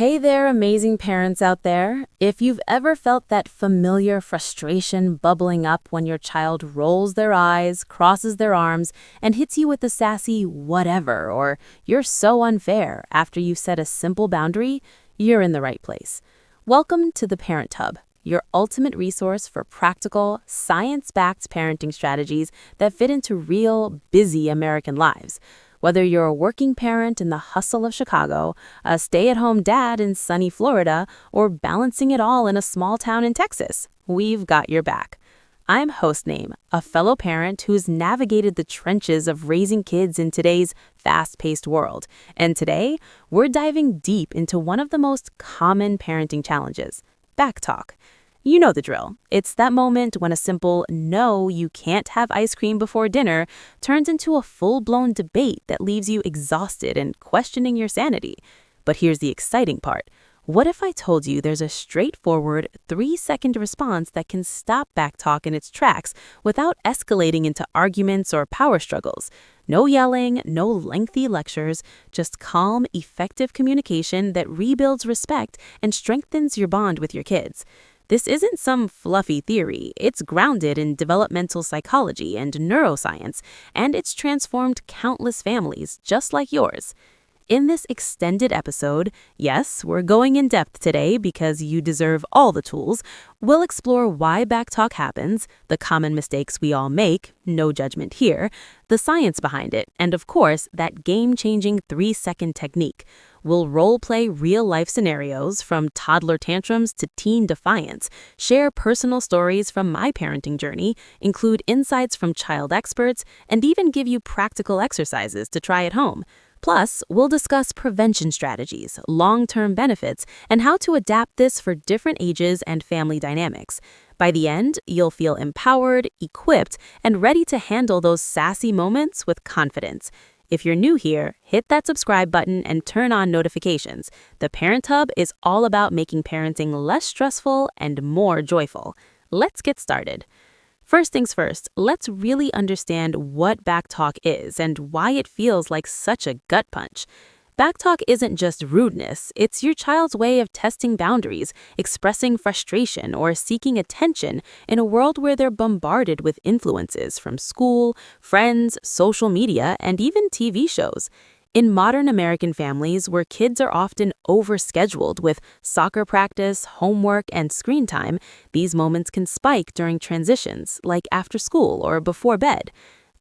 Hey there, amazing parents out there. If you've ever felt that familiar frustration bubbling up when your child rolls their eyes, crosses their arms, and hits you with a sassy whatever, or you're so unfair after you set a simple boundary, you're in the right place. Welcome to the Parent Hub, your ultimate resource for practical, science-backed parenting strategies that fit into real, busy American lives. Whether you're a working parent in the hustle of Chicago, a stay-at-home dad in sunny Florida, or balancing it all in a small town in Texas, we've got your back. I'm Hostname, a fellow parent who's navigated the trenches of raising kids in today's fast-paced world. And today, we're diving deep into one of the most common parenting challenges, backtalk. You know the drill. It's that moment when a simple, no, you can't have ice cream before dinner turns into a full-blown debate that leaves you exhausted and questioning your sanity. But here's the exciting part. What if I told you there's a straightforward 3-second response that can stop backtalk in its tracks without escalating into arguments or power struggles? No yelling, no lengthy lectures, just calm, effective communication that rebuilds respect and strengthens your bond with your kids. This isn't some fluffy theory. It's grounded in developmental psychology and neuroscience, and it's transformed countless families just like yours. In this extended episode, yes, we're going in depth today because you deserve all the tools. We'll explore why backtalk happens, the common mistakes we all make, no judgment here, the science behind it, and of course, that game-changing 3-second technique. We'll role-play real-life scenarios from toddler tantrums to teen defiance, share personal stories from my parenting journey, include insights from child experts, and even give you practical exercises to try at home. Plus, we'll discuss prevention strategies, long-term benefits, and how to adapt this for different ages and family dynamics. By the end, you'll feel empowered, equipped, and ready to handle those sassy moments with confidence. If you're new here, hit that subscribe button and turn on notifications. The Parent Hub is all about making parenting less stressful and more joyful. Let's get started. First things first, let's really understand what backtalk is and why it feels like such a gut punch. Backtalk isn't just rudeness, it's your child's way of testing boundaries, expressing frustration, or seeking attention in a world where they're bombarded with influences from school, friends, social media, and even TV shows. In modern American families, where kids are often overscheduled with soccer practice, homework, and screen time, these moments can spike during transitions, like after school or before bed.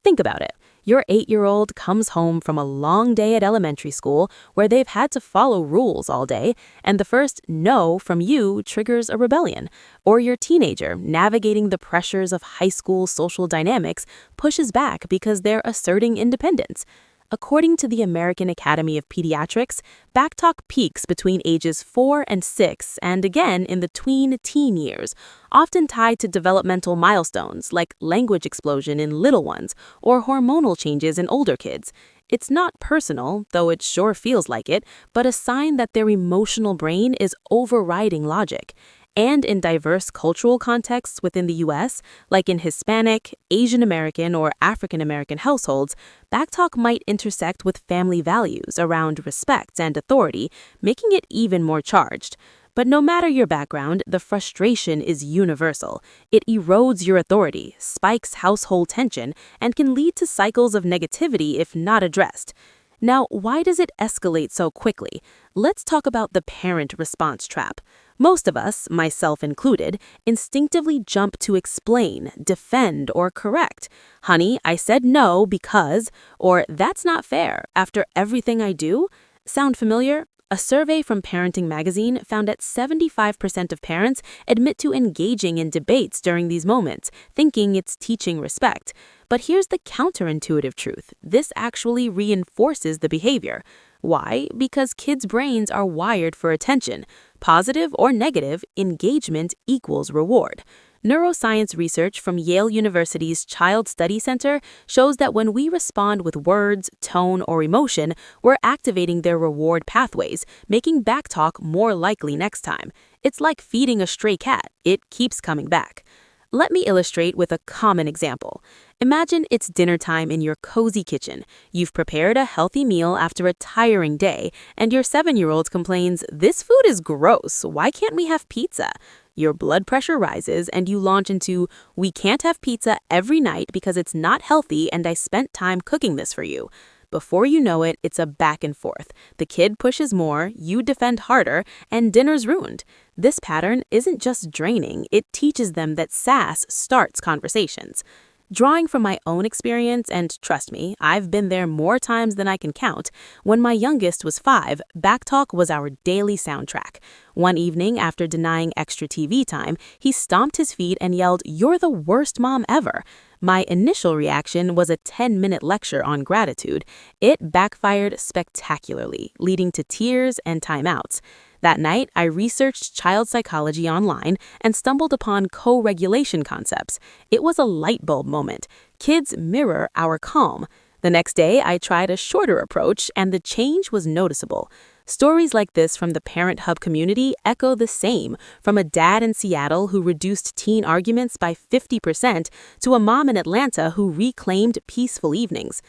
Think about it. Your 8-year-old comes home from a long day at elementary school where they've had to follow rules all day, and the first no from you triggers a rebellion. Or your teenager, navigating the pressures of high school social dynamics, pushes back because they're asserting independence. According to the American Academy of Pediatrics, backtalk peaks between ages 4 and 6 and again in the tween-teen years, often tied to developmental milestones like language explosion in little ones or hormonal changes in older kids. It's not personal, though it sure feels like it, but a sign that their emotional brain is overriding logic. And in diverse cultural contexts within the U.S., like in Hispanic, Asian American, or African American households, backtalk might intersect with family values around respect and authority, making it even more charged. But no matter your background, the frustration is universal. It erodes your authority, spikes household tension, and can lead to cycles of negativity if not addressed. Now, why does it escalate so quickly? Let's talk about the parent response trap. Most of us, myself included, instinctively jump to explain, defend, or correct. Honey, I said no because, or that's not fair, after everything I do. Sound familiar? A survey from Parenting Magazine found that 75% of parents admit to engaging in debates during these moments, thinking it's teaching respect. But here's the counterintuitive truth. This actually reinforces the behavior. Why? Because kids' brains are wired for attention. Positive or negative, engagement equals reward. Neuroscience research from Yale University's Child Study Center shows that when we respond with words, tone, or emotion, we're activating their reward pathways, making backtalk more likely next time. It's like feeding a stray cat. It keeps coming back. Let me illustrate with a common example. Imagine it's dinner time in your cozy kitchen. You've prepared a healthy meal after a tiring day, and your 7-year-old complains, "This food is gross. Why can't we have pizza?" Your blood pressure rises and you launch into, "We can't have pizza every night because it's not healthy and I spent time cooking this for you." Before you know it, it's a back and forth. The kid pushes more, you defend harder, and dinner's ruined. This pattern isn't just draining, it teaches them that sass starts conversations. Drawing from my own experience, and trust me, I've been there more times than I can count, when my youngest was 5, Backtalk was our daily soundtrack. One evening, after denying extra TV time, he stomped his feet and yelled, "You're the worst mom ever." My initial reaction was a 10-minute lecture on gratitude. It backfired spectacularly, leading to tears and timeouts. That night, I researched child psychology online and stumbled upon co-regulation concepts. It was a light bulb moment. Kids mirror our calm. The next day, I tried a shorter approach, and the change was noticeable. Stories like this from the Parent Hub community echo the same, from a dad in Seattle who reduced teen arguments by 50% to a mom in Atlanta who reclaimed peaceful evenings.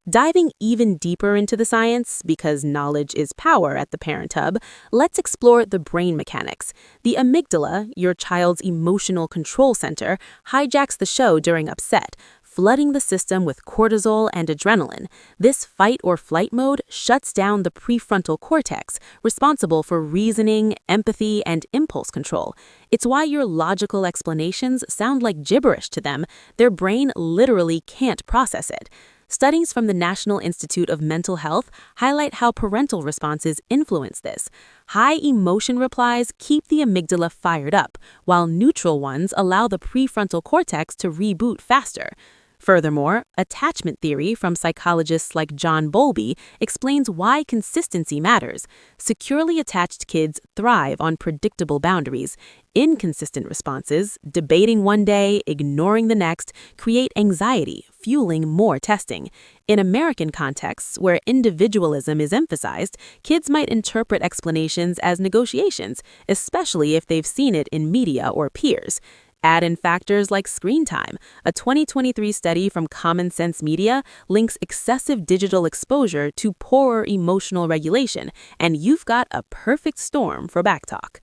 Diving even deeper into the science, because knowledge is power at the Parent Hub, let's explore the brain mechanics. The amygdala, your child's emotional control center, hijacks the show during upset, flooding the system with cortisol and adrenaline. This fight or flight mode shuts down the prefrontal cortex, responsible for reasoning, empathy, and impulse control. It's why your logical explanations sound like gibberish to them. Their brain literally can't process it. Studies from the National Institute of Mental Health highlight how parental responses influence this. High emotion replies keep the amygdala fired up, while neutral ones allow the prefrontal cortex to reboot faster. Furthermore, attachment theory from psychologists like John Bowlby explains why consistency matters. Securely attached kids thrive on predictable boundaries. Inconsistent responses, debating one day, ignoring the next, create anxiety, fueling more testing. In American contexts, where individualism is emphasized, kids might interpret explanations as negotiations, especially if they've seen it in media or peers. Add in factors like screen time. A 2023 study from Common Sense Media links excessive digital exposure to poorer emotional regulation, and you've got a perfect storm for Backtalk.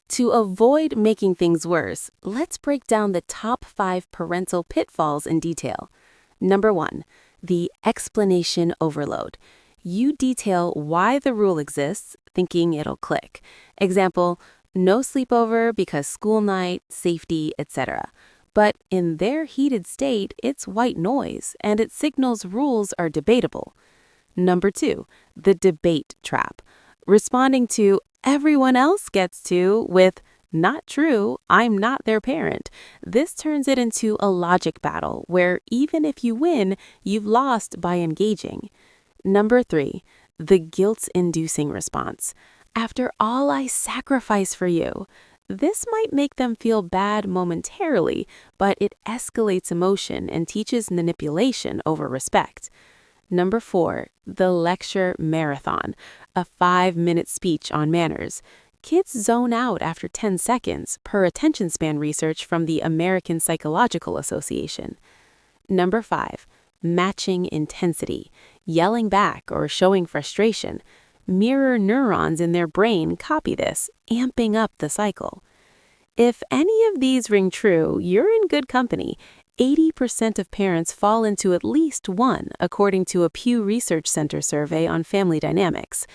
To avoid making things worse, let's break down the top 5 parental pitfalls in detail. Number 1, the explanation overload. You detail why the rule exists, thinking it'll click. Example, no sleepover because school night, safety, etc. But in their heated state, it's white noise, and it signals rules are debatable. Number 2, the debate trap. Responding to "everyone else gets to" with "not true, I'm not their parent." This turns it into a logic battle where even if you win, you've lost by engaging. Number 3, the guilt-inducing response. "After all I sacrifice for you." This might make them feel bad momentarily, but it escalates emotion and teaches manipulation over respect. Number 4, the lecture marathon, a 5-minute speech on manners. Kids zone out after 10 seconds, per attention span research from the American Psychological Association. Number 5, matching intensity, yelling back or showing frustration. Mirror neurons in their brain copy this, amping up the cycle. If any of these ring true, you're in good company. 80% of parents fall into at least one, according to a Pew Research Center survey on family dynamics.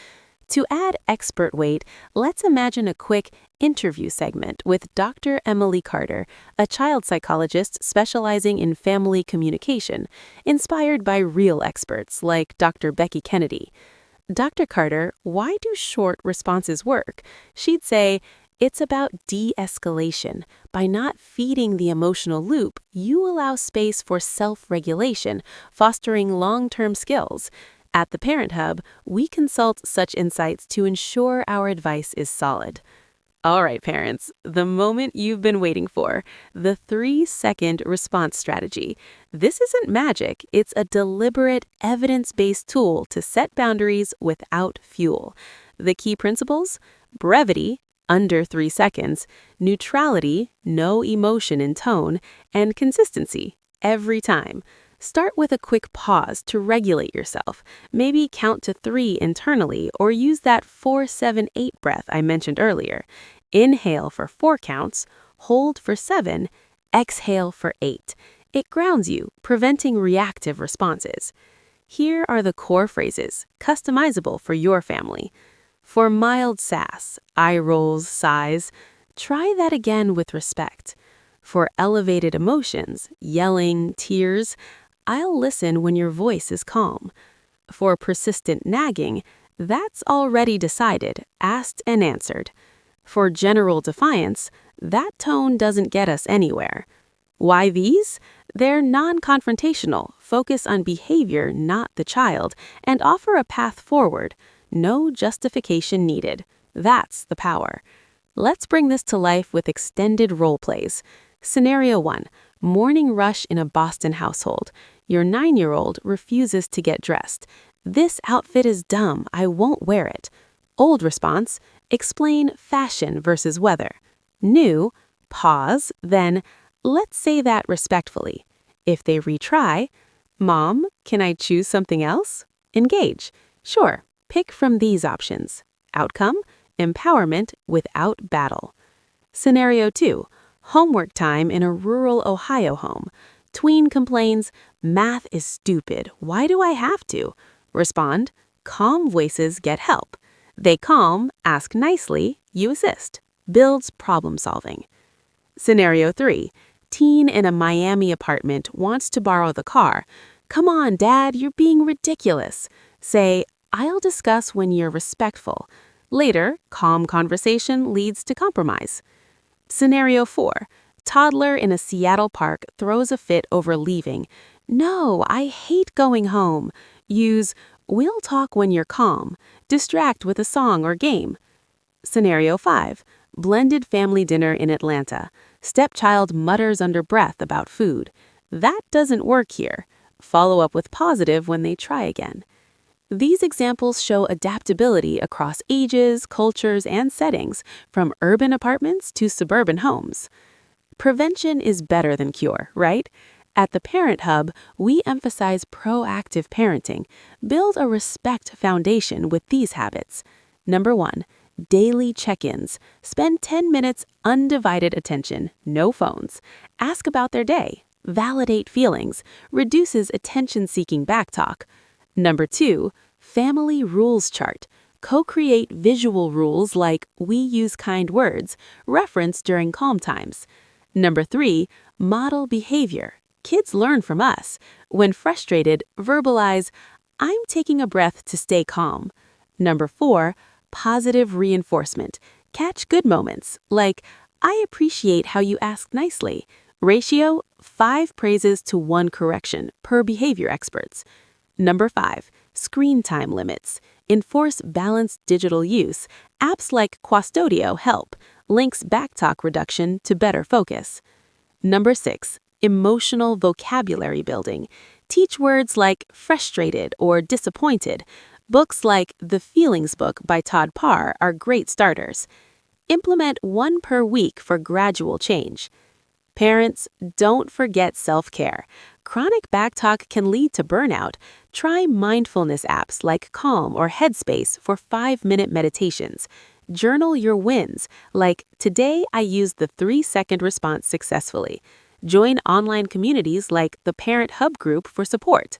To add expert weight, let's imagine a quick interview segment with Dr. Emily Carter, a child psychologist specializing in family communication, inspired by real experts like Dr. Becky Kennedy. Dr. Carter, why do short responses work? She'd say, it's about de-escalation. By not feeding the emotional loop, you allow space for self-regulation, fostering long-term skills. At the Parent Hub, we consult such insights to ensure our advice is solid. All right, parents, the moment you've been waiting for, the 3-second response strategy. This isn't magic, it's a deliberate, evidence-based tool to set boundaries without fuel. The key principles? Brevity, under 3 seconds, neutrality, no emotion in tone, and consistency, every time. Start with a quick pause to regulate yourself. Maybe count to 3 internally or use that 4-7-8 breath I mentioned earlier. Inhale for 4 counts, hold for 7, exhale for 8. It grounds you, preventing reactive responses. Here are the core phrases, customizable for your family. For mild sass, eye rolls, sighs, try that again with respect. For elevated emotions, yelling, tears, I'll listen when your voice is calm. For persistent nagging, that's already decided, asked and answered. For general defiance, that tone doesn't get us anywhere. Why these? They're non-confrontational, focus on behavior, not the child, and offer a path forward. No justification needed. That's the power. Let's bring this to life with extended role plays. Scenario 1. Morning rush in a Boston household. Your 9-year-old refuses to get dressed. This outfit is dumb. I won't wear it. Old response. Explain fashion versus weather. New. Pause. Then, let's say that respectfully. If they retry, Mom, can I choose something else? Engage. Sure. Pick from these options. Outcome, empowerment without battle. Scenario 2, homework time in a rural Ohio home. Tween complains, math is stupid. Why do I have to? Respond, calm voices get help. They calm, ask nicely, you assist. Builds problem solving. Scenario 3, teen in a Miami apartment wants to borrow the car. Come on, Dad, you're being ridiculous. Say, I'll discuss when you're respectful. Later, calm conversation leads to compromise. Scenario 4. Toddler in a Seattle park throws a fit over leaving. No, I hate going home. Use, we'll talk when you're calm. Distract with a song or game. Scenario 5. Blended family dinner in Atlanta. Stepchild mutters under breath about food. That doesn't work here. Follow up with positive when they try again. These examples show adaptability across ages, cultures, and settings, from urban apartments to suburban homes. Prevention is better than cure, right? At the Parent Hub, we emphasize proactive parenting. Build a respect foundation with these habits. Number 1, daily check-ins. Spend 10 minutes undivided attention, no phones. Ask about their day. Validate feelings. Reduces attention-seeking backtalk. Number 2, family rules chart. Co-create visual rules like we use kind words, reference during calm times. Number 3, model behavior. Kids learn from us. When frustrated, verbalize, I'm taking a breath to stay calm. Number 4, positive reinforcement. Catch good moments, like, I appreciate how you asked nicely. Ratio, 5 praises to 1 correction per behavior experts. Number 5, screen time limits. Enforce balanced digital use. Apps like Quastodio help. Links backtalk reduction to better focus. Number 6, emotional vocabulary building. Teach words like frustrated or disappointed. Books like The Feelings Book by Todd Parr are great starters. Implement 1 per week for gradual change. Parents, don't forget self-care. Chronic backtalk can lead to burnout. Try mindfulness apps like Calm or Headspace for 5-minute meditations. Journal your wins, like, today I used the 3-second response successfully. Join online communities like the Parent Hub group for support.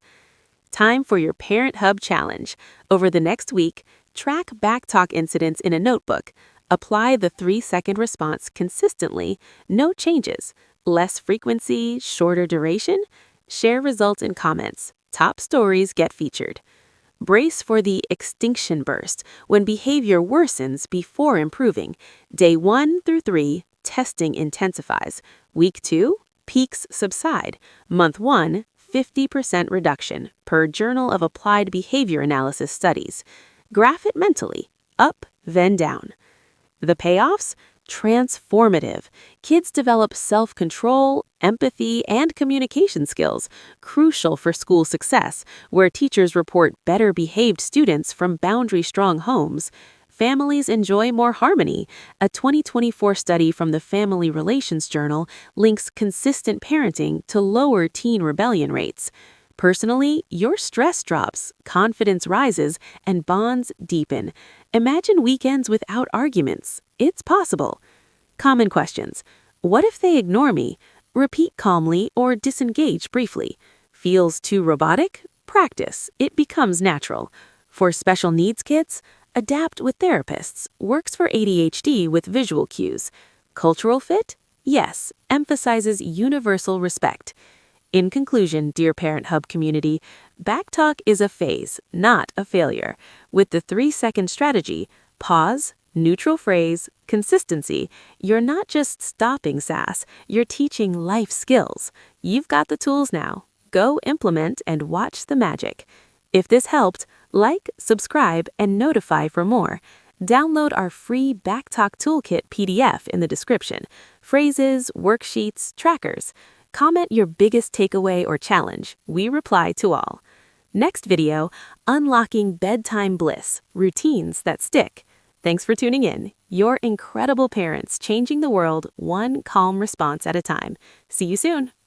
Time for your Parent Hub challenge. Over the next week, track backtalk incidents in a notebook. Apply the 3-second response consistently, no changes. Less frequency, shorter duration? Share results in comments. Top stories get featured. Brace for the extinction burst, when behavior worsens before improving. Day 1 through 3, testing intensifies. Week 2, peaks subside. Month 1, 50% reduction, per Journal of Applied Behavior Analysis studies. Graph it mentally, up, then down. The payoffs? Transformative. Kids develop self-control, empathy, and communication skills, crucial for school success, where teachers report better behaved students from boundary-strong homes. families enjoy more harmony. A 2024 study from the Family Relations Journal links consistent parenting to lower teen rebellion rates. Personally, your stress drops, confidence rises, and bonds deepen. Imagine weekends without arguments. It's possible. Common questions. What if they ignore me? Repeat calmly or disengage briefly. Feels too robotic? Practice. It becomes natural. For special needs kids, adapt with therapists. Works for ADHD with visual cues. Cultural fit? Yes. Emphasizes universal respect. In conclusion, dear Parent Hub community, Backtalk is a phase, not a failure. With the 3-second strategy, pause, neutral phrase, consistency, you're not just stopping sass, you're teaching life skills. You've got the tools now. Go implement and watch the magic. If this helped, like, subscribe, and notify for more. Download our free Backtalk Toolkit PDF in the description. Phrases, worksheets, trackers. Comment your biggest takeaway or challenge. We reply to all. Next video, Unlocking Bedtime Bliss, Routines That Stick. Thanks for tuning in. Your incredible parents changing the world one calm response at a time. See you soon.